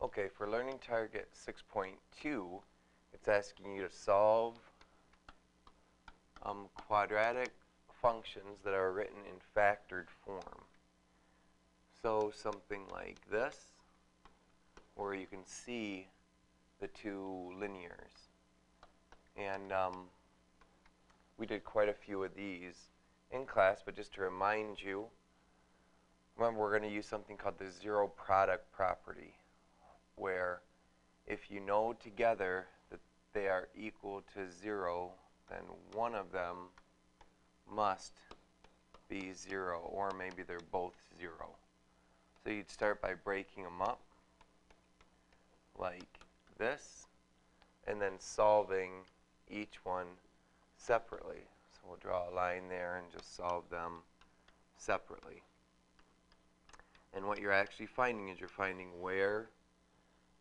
Okay, for learning target 6.2, it's asking you to solve quadratic functions that are written in factored form. So something like this, where you can see the two linears. And we did quite a few of these in class, but just to remind you, remember we're going to use something called the zero product property, where if you know together that they are equal to 0, then one of them must be 0, or maybe they're both 0. So you'd start by breaking them up like this, and then solving each one separately. So we'll draw a line there and just solve them separately. And what you're actually finding is you're finding where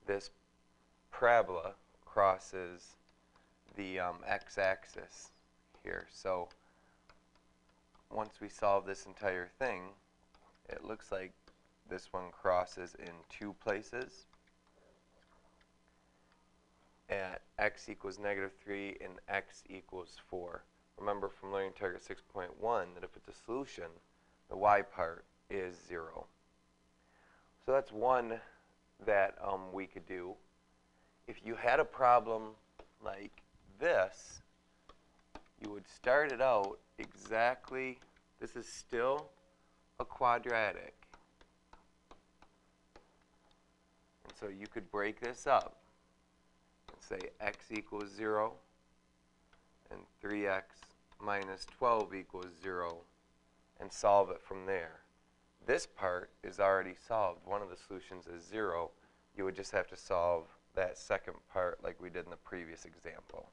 this parabola crosses the x-axis here. So once we solve this entire thing, it looks like this one crosses in two places at x equals -3 and x equals 4. Remember from learning target 6.1 that if it's a solution, the y part is 0. So that's one that we could do. If you had a problem like this, you would start it out exactly, this is still a quadratic. And so you could break this up and say x equals 0 and 3x minus 12 equals 0 and solve it from there. This part is already solved. One of the solutions is 0. You would just have to solve that second part like we did in the previous example.